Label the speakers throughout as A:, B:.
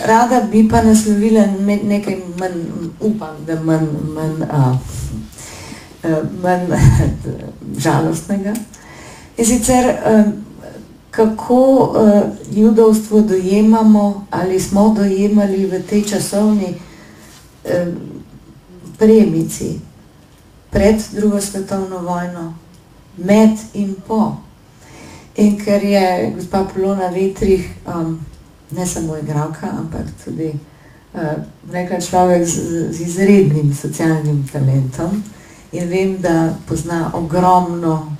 A: Rada bi pa naslovila nekaj manj, upam, da manj žalostnega. In sicer, kako judovstvo dojemamo ali smo dojemali v tej časovni premici pred drugo svetovno vojno, med in po. In ker je gospa Polona Vetrih ne samo igralka, ampak tudi rekla človek z izrednim socialnim talentom in vem, da pozna ogromno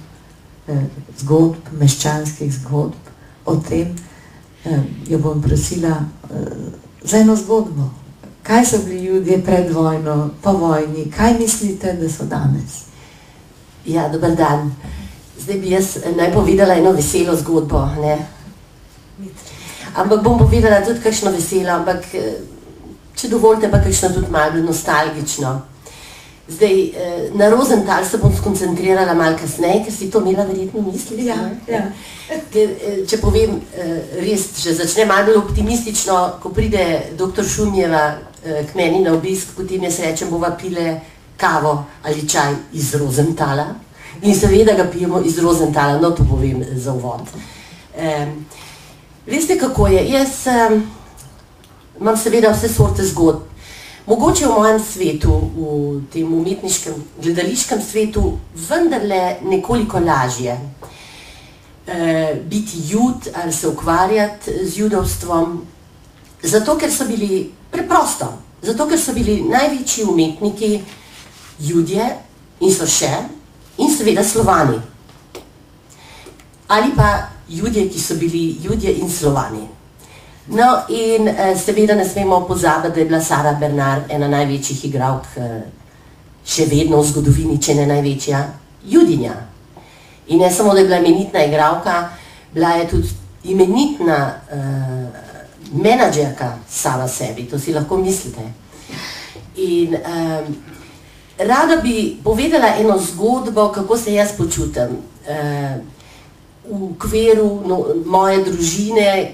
A: zgodb, meščanskih zgodb o tem, jo bom prosila za eno zgodbo. Kaj so bili ljudje pred vojno, po vojni, kaj mislite, da so danes?
B: Ja, dober dan. Zdaj bi jaz naj povedala eno veselo zgodbo, ne? Ampak bom povedala tudi kakšno veselo, ampak če dovolite pa kakšno tudi malo nostalgično. Zdaj, na Rosenthal se bom skoncentrirala malo kasneje, ker si to imela verjetno misliti.
A: Ja.
B: Če povem, res, že začne malo optimistično, ko pride dr. Šumjeva k meni na obisk, potem jaz rečem, bova pile kavo ali čaj iz Rosenthala. In seveda ga pijemo iz Rosenthala, no to povem za uvod. Veste, kako je? Jaz imam seveda vse sorte zgodb. Mogoče v mojem svetu, v tem umetniškem, gledališkem svetu, vendarle nekoliko lažje biti jud ali se ukvarjati z judovstvom, zato ker so bili preprosto, zato ker so bili največji umetniki judje in so še, in seveda Slovani. Ali pa judje, ki so bili judje in Slovani. No in seveda ne smemo pozabiti, da je bila Sara Bernard ena največjih igralk še vedno v zgodovini, če ne največja, judinja. In ne samo, da je bila imenitna igralka, bila je tudi imenitna menadžerka sama sebi, to si lahko mislite. In rada bi povedala eno zgodbo, kako se jaz počutim v okviru moje družine,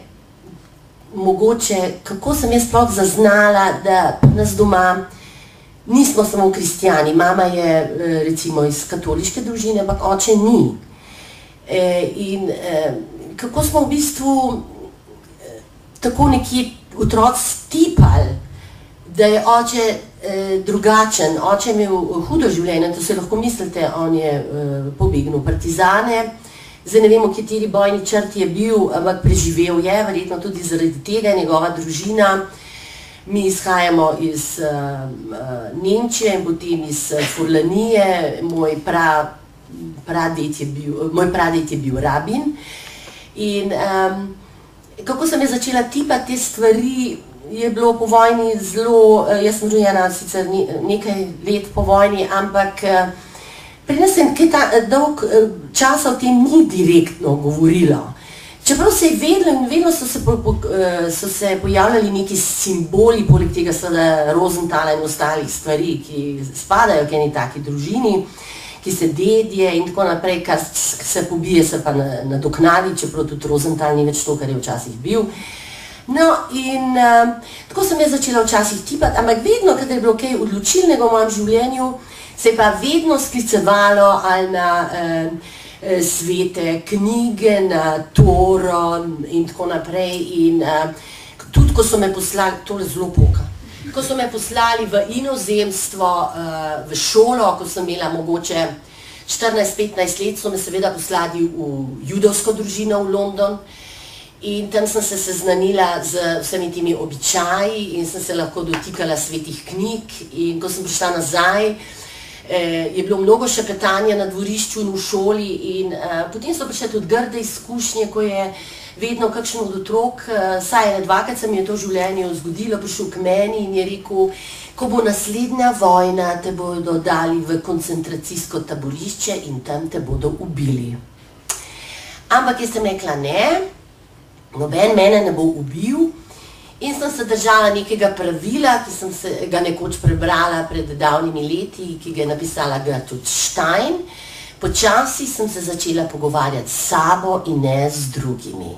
B: mogoče, kako sem jaz sploh zaznala, da nas doma nismo samo kristjani. Mama je recimo iz katoliške družine, ampak oče ni. In kako smo v bistvu tako nekje otroci tipali, da je oče drugačen. Oče je imel hudo življenje, to se lahko mislite, on je pobegnil partizane. Zdaj ne vemo, kateri bojni črti je bil, ampak preživel je, verjetno tudi zaradi tega, njegova družina. Mi izhajamo iz Nemčije in potem iz Furlanije, moj praded je bil rabin. In kako sem jaz začela tipati te stvari, je bilo po vojni zelo, jaz sem rojena sicer nekaj let po vojni, ampak pri nas sem dolg časa o tem ni direktno govorilo. Čeprav se je vedlo in vedno so se pojavljali neki simboli, poleg tega seveda Rosenthala in ostalih stvari, ki spadajo k eni taki družini, ki se dedje in tako naprej, kar se pobije, se pa nadoknadi, čeprav tudi Rosenthal ni več to, kar je včasih bil. No in tako sem jaz začela včasih tipati, ampak vedno, kadar je bilo kaj odločilnega v mojem življenju, se je pa vedno sklicevalo ali na svete knjige, na Toro in tako naprej. In tudi, ko so me poslali, tole zelo poka, ko so me poslali v inozemstvo, v šolo, ko sem imela mogoče 14-15 let, so me seveda poslali v judovsko družino v London. In tam sem se seznanila z vsemi temi običaji in sem se lahko dotikala svetih knjig. In ko sem prišla nazaj, je bilo mnogo šepetanja na dvorišču in v šoli. In potem so prišle tudi grde izkušnje, ko je vedno kakšen od otrok, saj dvakrat se mi je to v življenju zgodilo, prišel k meni in je rekel, ko bo naslednja vojna, te bodo dali v koncentracijsko taborišče in tam te bodo ubili. Ampak jaz sem rekla ne, noben mene ne bo ubil in sem se držala nekega pravila, ki sem se ga nekoč prebrala pred davnimi leti, ki ga je napisala Gertrude Stein. Počasi sem se začela pogovarjati s sabo in ne z drugimi.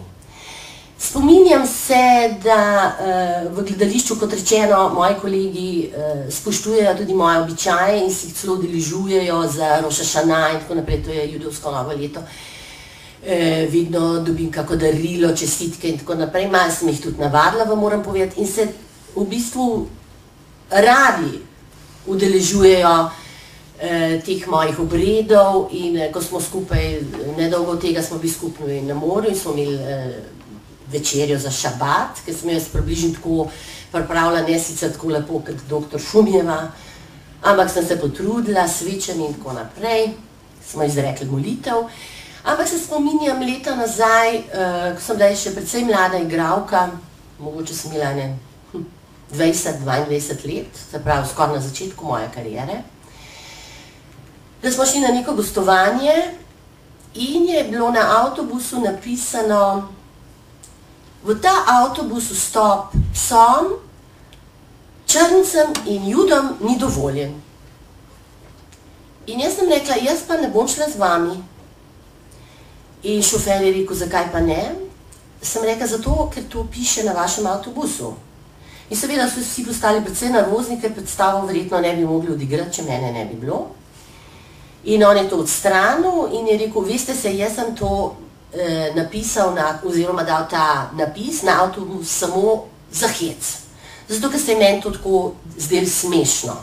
B: Spominjam se, da v gledališču, kot rečeno, moji kolegi spoštujejo tudi moje običaje in si jih celo udeležujejo za Roš ha-Šana in tako naprej, to je judovsko novo leto. Vedno dobim kako darilo, čestitke in tako naprej, malo sem jih tudi navadila, vam moram povedati, in se v bistvu radi udeležujejo teh mojih obredov in ko smo skupaj, nedolgo tega smo bili skupno na morju in smo imeli večerjo za šabat, ker sem jaz približno tako pripravila, ne sicer tako lepo kot doktor Šumijeva, ampak sem se potrudila s svečami in tako naprej, smo izrekli molitev, ampak se spominjam leta nazaj, ko sem bila še precej mlada igralka, mogoče sem imela 20-22 let, se pravi skoraj na začetku moje kariere, da smo šli na neko gostovanje in je bilo na avtobusu napisano: v ta avtobus vstop psom, črncem in judom ni dovoljen. In jaz sem rekla, jaz pa ne bom šla z vami. In šofer je rekel, zakaj pa ne? Sem rekla, zato, ker to piše na vašem avtobusu. In seveda so vsi postali predvsej nervozni, ker predstavo verjetno ne bi mogli odigrati, če mene ne bi bilo. In on je to odstranil in je rekel, veste se, jaz sem to napisal oziroma dal ta napis na avtobus samo za hec. Zato, ker se je meni to tako zdelo smešno.